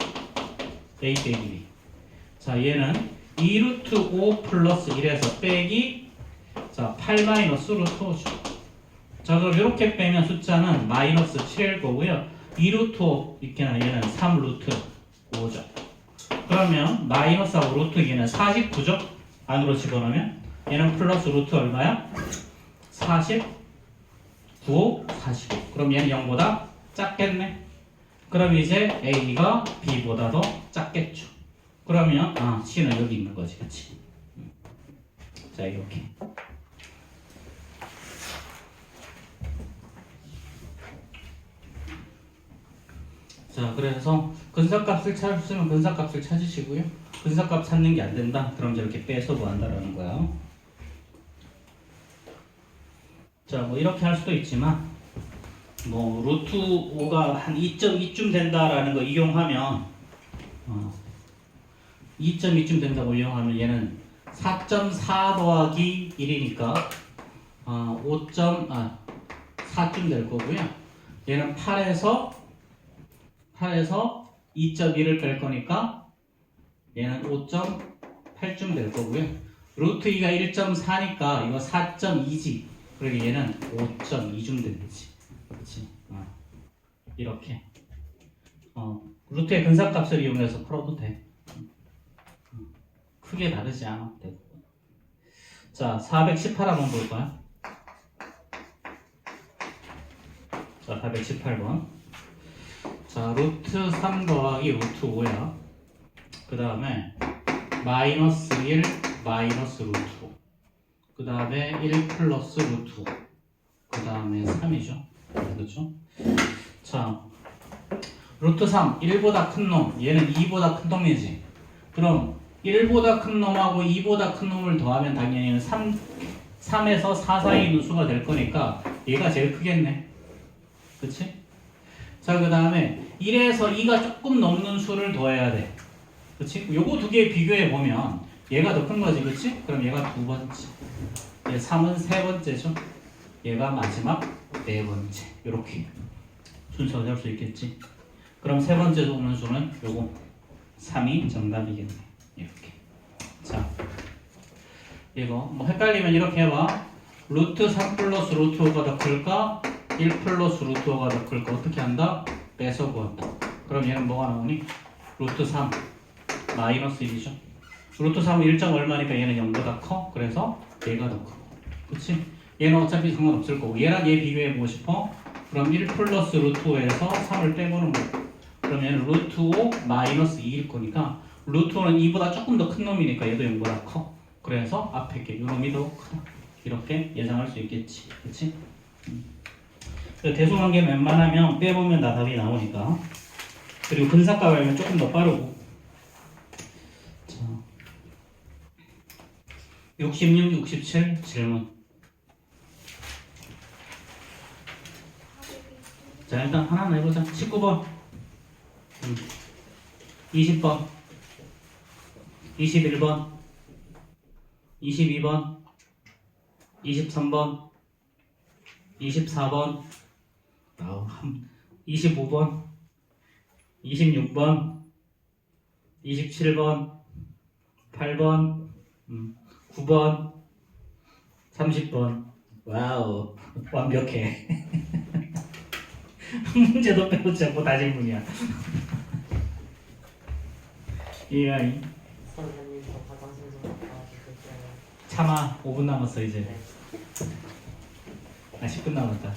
A 빼기 B. 자, 얘는 2루트 5 플러스 1에서 빼기 자, 8 마이너스 루트 5죠. 자, 그럼 이렇게 빼면 숫자는 마이너스 7일 거고요. 2루트 5 이렇게 얘는 3 루트 5죠. 그러면 마이너스하고 루트 얘는 49죠. 안으로 집어넣으면 얘는 플러스 루트 얼마야? 49, 45. 그럼 얘는 0보다 작겠네. 그럼 이제 A가 B보다 더 작겠죠. 그러면 C는 여기 있는 거지, 그치? 자, 이렇게. 자, 그래서 근사값을 찾으시면 근사값을 찾으시고요. 근사값 찾는 게 안 된다. 그럼 이렇게 빼서 구한다라는 거야. 자, 뭐 이렇게 할 수도 있지만 뭐 루트 5가 한 2.2쯤 된다라는 거 이용하면 2.2쯤 된다고 이용하면 얘는 4.4 더하기 1이니까 4쯤 될 거고요. 얘는 8에서 2.1을 뺄 거니까 얘는 5.8쯤 될 거고요. 루트 2가 1.4니까 이거 4.2지. 그러니까 얘는 5.2쯤 되겠지. 그렇지? 이렇게 루트의 근사값을 이용해서 풀어도 돼. 크게 다르지 않아. 대부분. 자, 418 한번 볼까요? 자, 418번. 자, 루트 3 더하기 루트 5야. 그 다음에 마이너스 1 마이너스 루트 5. 그 다음에 1 플러스 루트 5. 그 다음에 3이죠. 그렇죠? 자, 루트 3, 1보다 큰 놈. 얘는 2보다 큰 놈이지. 그럼 1보다 큰 놈하고 2보다 큰 놈을 더하면 당연히 3에서 4 사이 있는 수가 될 거니까 얘가 제일 크겠네. 그치? 자, 그 다음에 1에서 2가 조금 넘는 수를 더해야 돼. 그치? 요거 두 개 비교해 보면 얘가 더 큰 거지. 그치? 그럼 얘가 두 번째. 얘 3은 세 번째죠. 얘가 마지막 네 번째. 요렇게 순서가 될 수 있겠지. 그럼 세 번째 오는 수는 요거 3이 정답이겠네. 이렇게. 자, 이거 뭐 헷갈리면 이렇게 해봐. 루트 3 플러스 루트 5가 더 클까? 1 플러스 루트 5가 더 클까? 어떻게 한다? 빼서 구한다. 그럼 얘는 뭐가 나오니? 루트 3 마이너스 1이죠. 루트 3은 1점 얼마니까 얘는 0보다 커. 그래서 얘가 더 크고. 그치? 얘는 어차피 상관없을 거고. 얘랑 얘 비교해보고 싶어? 그럼 1 플러스 루트 5에서 3을 빼보는 거고. 그럼 얘는 루트 5 마이너스 2일 거니까 루트 5는 2보다 조금 더 큰 놈이니까 얘도 0보다 커. 그래서 앞에 게 이 놈이 더 크다. 이렇게 예상할 수 있겠지. 그치? 대소관계 웬만하면 빼보면 다 답이 나오니까. 그리고 근사값 알면 조금 더 빠르고. 자, 66, 67 질문. 자, 일단 하나 해보자. 19번 20번 21번 22번 23번 24번 25번 26번 27번 8번 9번 30번. 와우, 완벽해. 문제도 빼놓지 않고 다 질문이야. 이하이 선생님 저 화장실 좀 갔다 와주실게요. 참아. 5분 남았어 이제. 10분 남았다.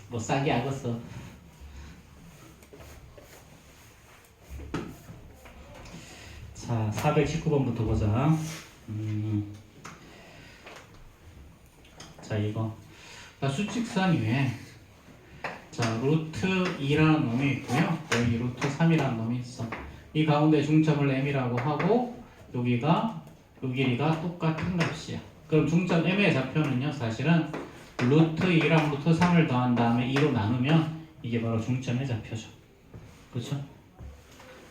뭐 싸게 악었어. 자, 419번부터 보자. 자, 이거 수직선 위에 자, 루트 2라는 놈이 있고요. 여기 루트 3이라는 놈이 있어. 이 가운데 중점을 m이라고 하고 여기가 요 길이가 똑같은 값이야. 그럼 중점 m의 좌표는요, 사실은 루트 2랑 루트 3을 더한 다음에 2로 나누면 이게 바로 중점의 좌표죠. 그렇죠?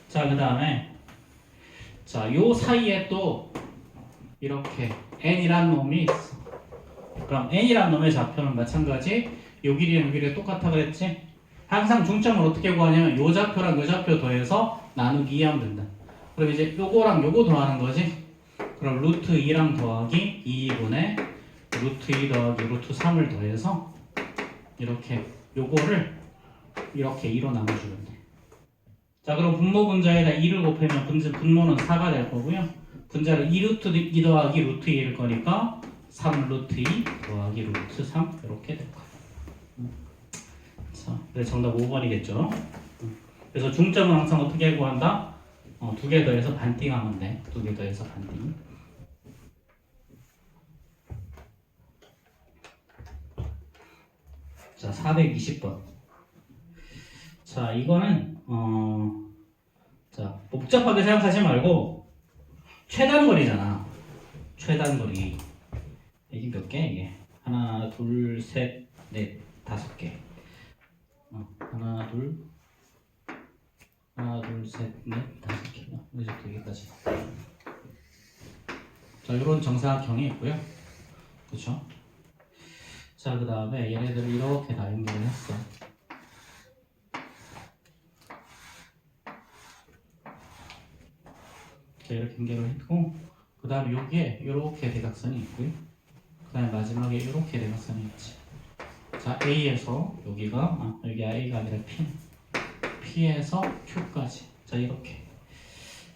자, 그 다음에 자, 요 사이에 또 이렇게 n이라는 놈이 있어. 그럼 n이라는 놈의 좌표는 마찬가지 요 길이랑 요 길이 똑같아 그랬지? 항상 중점을 어떻게 구하냐면 요 좌표랑 요 좌표 더해서 나누기 2하면 된다. 그럼 이제 요거랑 요거 더하는 거지? 그럼 루트 2랑 더하기 2분의 루트 2 더하기 루트 3을 더해서 이렇게 요거를 이렇게 2로 나눠주면 돼. 자, 그럼 분모 분자에다 2를 곱하면 분모는 4가 될 거고요. 분자를 2 루트 2 더하기 루트 2일 거니까 3 루트 2 더하기 루트 3 이렇게 될 거예요. 자, 그래서 정답 5번이겠죠. 그래서 중점은 항상 어떻게 구한다? 두 개 더해서 반띵하면 돼. 두 개 더해서 반띵. 자, 420번. 자, 이거는 자, 복잡하게 생각하지 말고 최단거리잖아. 최단거리. 이게 몇 개? 이게 하나, 둘, 셋, 넷, 5개. 하나, 둘, 셋, 넷, 5개. 여기서부터 여기까지. 자, 이런 정사각형이 있고요. 그렇죠? 자, 그 다음에 얘네들을 이렇게 다 연결을 했어. 자, 이렇게 연결을 했고, 그 다음에 여기에 이렇게 대각선이 있고요. 그 다음에 마지막에 이렇게 대각선이 있지. 자, A에서 여기가, 여기가 A가 아니라 P에서 Q까지. 자, 이렇게.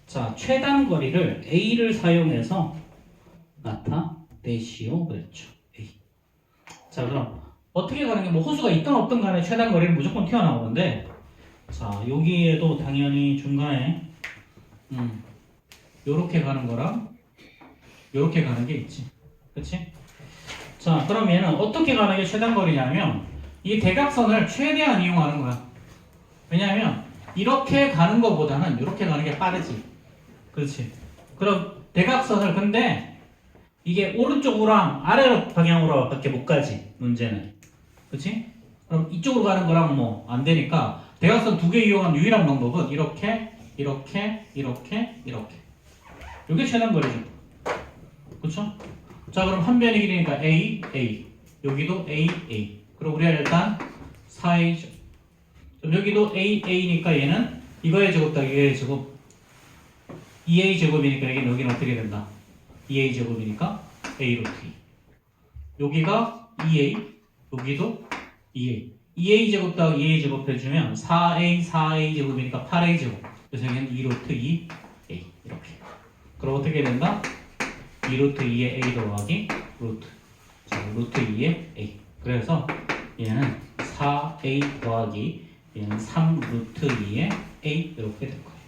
자, 최단 거리를 A를 사용해서 나타내시오. 그랬죠. A. 자, 그럼 어떻게 가는 게 뭐 호수가 있든 없든 간에 최단 거리는 무조건 튀어나오는데, 자, 여기에도 당연히 중간에 요렇게 가는 거랑 요렇게 가는 게 있지. 그치? 자, 그럼 얘는 어떻게 가는 게 최단 거리냐면 이 대각선을 최대한 이용하는 거야. 왜냐하면 이렇게 가는 것보다는 이렇게 가는 게 빠르지. 그렇지? 그럼 대각선을 근데 이게 오른쪽으로랑 아래로 방향으로 밖에 못 가지. 문제는. 그렇지? 그럼 이쪽으로 가는 거랑 뭐 안 되니까 대각선 2개 이용한 유일한 방법은 이렇게 이렇게 이렇게 이렇게 이게 최단 거리죠. 그렇죠? 자, 그럼 한 변의 길이니까 A, A. 여기도 A, A. 그럼 우리가 일단 4A. 그럼 여기도 A, A니까 얘는 이거의 제곱 더하기 이거의 제곱 2A 제곱이니까 여기는 어떻게 된다? 2A 제곱이니까 A 루트 2. 여기가 2A, 여기도 2A. 2A 제곱 더하기 2A 제곱 해주면 4A, 4A 제곱이니까 8A 제곱. 그래서 여기는 2 루트 2A. 이렇게. 그럼 어떻게 된다? 2 루트 2의 A 더하기 루트. 자, 루트 2의 A. 그래서 얘는 4A 더하기 얘는 3 루트 2의 A 이렇게 될 거예요.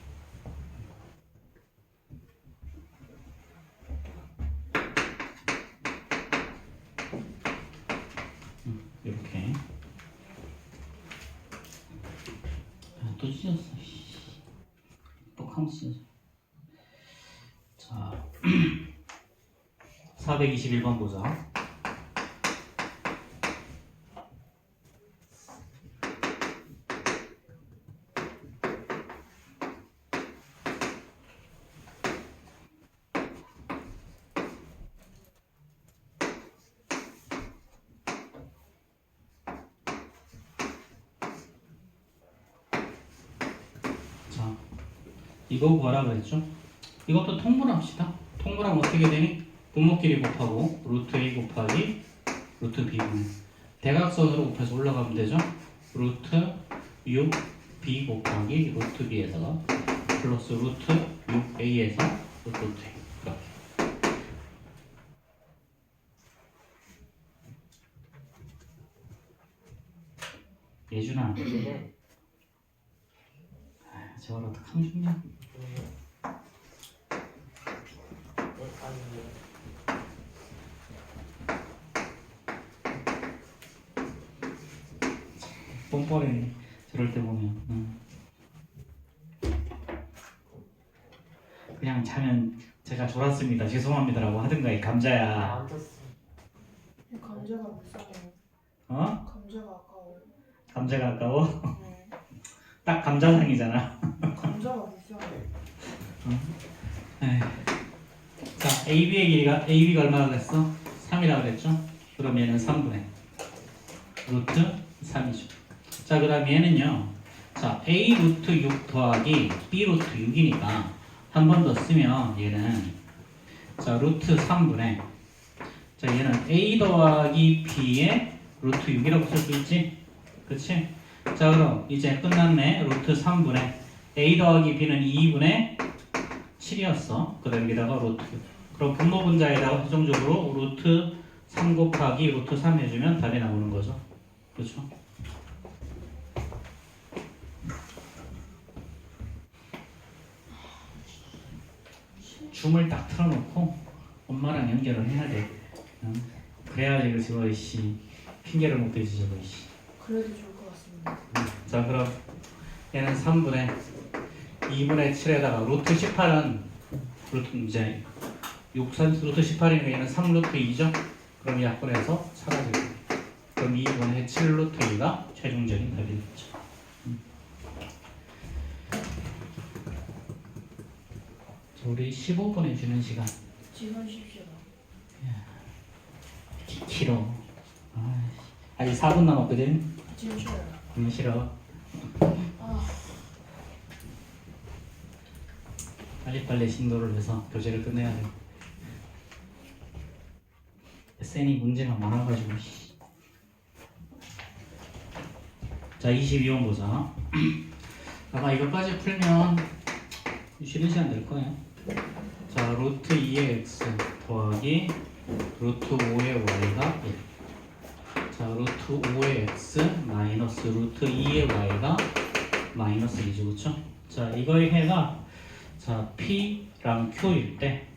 이렇게. 또 찢었어. 똑하면 찢어져. 자, 421번 보자. 자, 이거 구하라 그랬죠? 이것도 통분합시다. 통분하면 어떻게 되니? 분모끼리 곱하고 루트 A 곱하기 루트 B분 대각선으로 곱해서 올라가면 되죠? 루트 6B 곱하기 루트 B에다가 플러스 루트 6A에서 루트 A 이렇게. 예준아, 네. 저걸 어떡하면 좋냐? 아니요. 뻔뻔해. 저럴 때 보면. 그냥 자면 제가 졸았습니다. 죄송합니다라고 하든가 이 감자야. 안 떴어. 감자가 불쌍해요. 어? 감자가 아까워요. 감자가 아까워? 네. 딱 감자상이잖아. 감자가 불쌍해요. 에휴. 자, AB의 길이가 AB가 얼마나 그랬어? 3이라고 그랬죠? 그럼 얘는 3분의 루트 3이죠. 자, 그 다음 얘는요. 자, A 루트 6 더하기 B 루트 6이니까 한 번 더 쓰면 얘는 자, 루트 3분의 자, 얘는 A 더하기 B의 루트 6이라고 쓸 수 있지? 그치? 자, 그럼 이제 끝났네. 루트 3분의 A 더하기 B는 2분의 7이었어. 그 다음 여기다가 루트 6. 그럼 분모 분자에다가 최종적으로 루트 3 곱하기 루트 3 해주면 답이 나오는 거죠. 그렇죠? 줌을 딱 틀어놓고 엄마랑 연결을 해야 돼. 응? 그래야지 그 저거 씨 핑계를 못 대지 저거 씨. 그래도 좋을 것 같습니다. 자, 그럼 얘는 3분의 2분의 7에다가 루트 18은 루트 이제 6 루트 18이니까 얘는 3 루트 2죠. 그럼 약분해서 사라지고. 그럼 2분의 7 루트 2가 최종적인 답이 되겠죠. 자, 우리 15분에 주는 시간. 지금 쉽시다. 길어. 아직 4분 남았거든. 지금 쉬어요. 싫어. 아, 빨리빨리 신도를 내서 교재를 끝내야 돼. 쌤이 문제가 많아가지고. 자, 22번 보자. 아마 이것까지 풀면 쉬는 시간 될 거예요. 자, 루트 2의 x 더하기 루트 5의 y가 1. 자, 루트 5의 x 마이너스 루트 2의 y가 마이너스 2죠, 그쵸? 자, 이거의 해가 자, P랑 Q일 때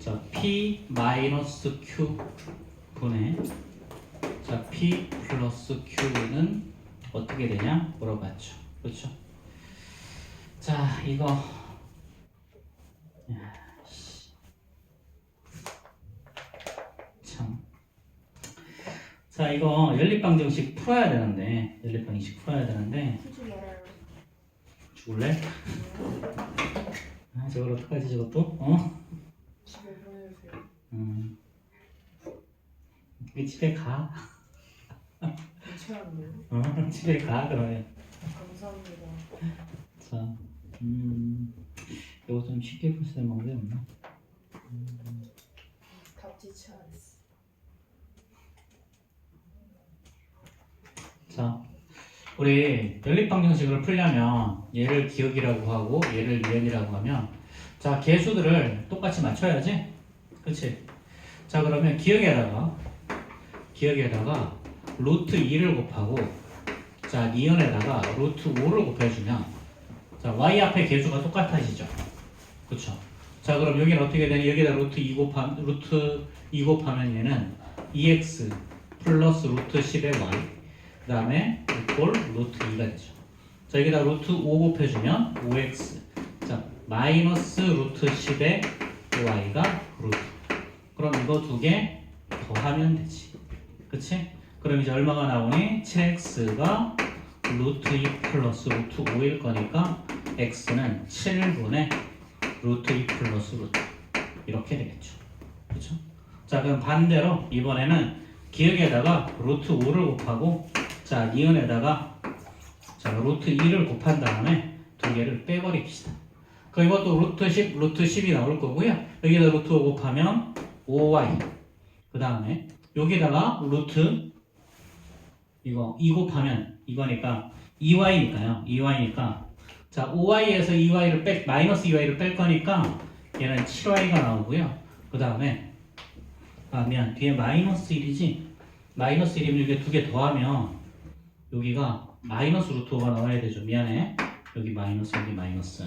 자, P 마이너스 Q 분의 자, P 플러스 Q는 어떻게 되냐? 물어봤죠. 그렇죠? 자, 이거 참. 자, 이거 연립방정식 풀어야 되는데 연립방정식 풀어야 되는데 풀지 말아요. 죽을래? 아, 저걸 어떡하지 저것도? 집에 보내주세요. 우리 집에 가. 괜찮은데요? 집에 가 그러면. 감사합니다. 자, 이거 좀 쉽게 풀 수 있는 방법이 없나? 답지 찬스. 자, 우리 연립방정식을 풀려면 얘를 기억이라고 하고 얘를 이연이라고 하면 자, 개수들을 똑같이 맞춰야지. 그치? 자, 그러면 기억에다가 루트 2를 곱하고 자, 니은에다가 루트 5를 곱해주면 자, y 앞에 개수가 똑같아지죠. 그쵸? 자, 그럼 여기는 어떻게 되니? 여기다 루트 2 곱하면 얘는 2x 플러스 루트 10의 y 그 다음에 이꼴 루트 2가 되죠. 자, 여기다 루트 5 곱해주면 5x 자, 마이너스 루트 10의 y가 루트. 그럼 이거 두 개 더하면 되지. 그치? 그럼 이제 얼마가 나오니? 7x가 루트 2 플러스 루트 5일 거니까 x는 7분의 루트 2 플러스 루트 이렇게 되겠죠. 그쵸? 자, 그럼 반대로 이번에는 기억에다가 루트 5를 곱하고 자, 니은에다가 자, 루트 2를 곱한 다음에 두 개를 빼버립시다. 그럼 이것도 루트 10, 루트 10이 나올 거고요. 여기다 루트 5 곱하면 5y 그 다음에 여기다가 루트 이거 2 곱하면 이거니까 2y니까요. 2y니까 자, 5y에서 2y를 마이너스 2y를 뺄 거니까 얘는 7y가 나오고요. 그 다음에 미안, 뒤에 마이너스 1이지? 마이너스 1이면 이게 두 개 더하면 여기가 마이너스 루트 5가 나와야 되죠. 미안해. 여기 마이너스, 여기 마이너스.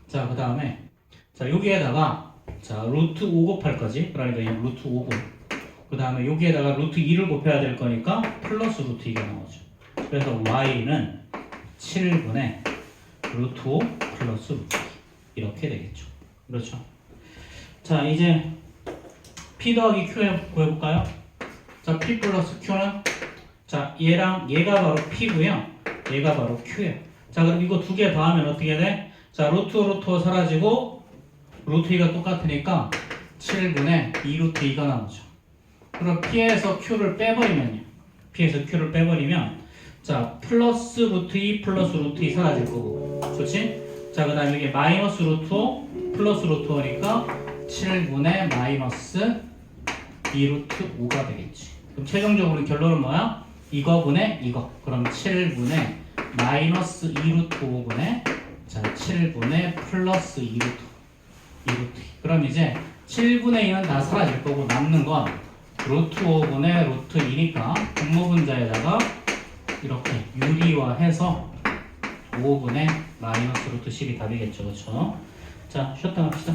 자, 그 다음에 자, 여기에다가 자, 루트 5 곱할 거지. 그러니까 얘는 루트 5고 그 다음에 여기에다가 루트 2를 곱해야 될 거니까 플러스 루트 2가 나오죠. 그래서 y는 7분의 루트 5 플러스 루트 2 이렇게 되겠죠. 그렇죠. 자, 이제 p 더하기 q 구해볼까요? 자, p 플러스 q는 자, 얘랑 얘가 바로 p고요. 얘가 바로 q예요. 자, 그럼 이거 두 개 더하면 어떻게 돼? 자, 루트 5 루트 5 사라지고 루트 2가 똑같으니까 7분의 2 루트 2가 나오죠. 그럼 p에서 q를 빼버리면요. p에서 q를 빼버리면 자, 플러스 루트 2 플러스 루트 2 사라질 거고. 좋지? 자, 그 다음에 이게 마이너스 루트 5 플러스 루트 5니까 7분의 마이너스 2 루트 5가 되겠지. 그럼 최종적으로 결론은 뭐야? 이거분의 이거. 그럼 7분의 마이너스 2 루트 5분의 자, 7분의 플러스 2 루트 2 루트 2. 그럼 이제 7분의 2는 다 사라질 거고 남는 건 루트 5분의 루트 2니까 분모분자에다가 이렇게 유리화해서 5분의 마이너스 루트 10이 답이겠죠. 그렇죠? 자, 쉬었다 갑시다.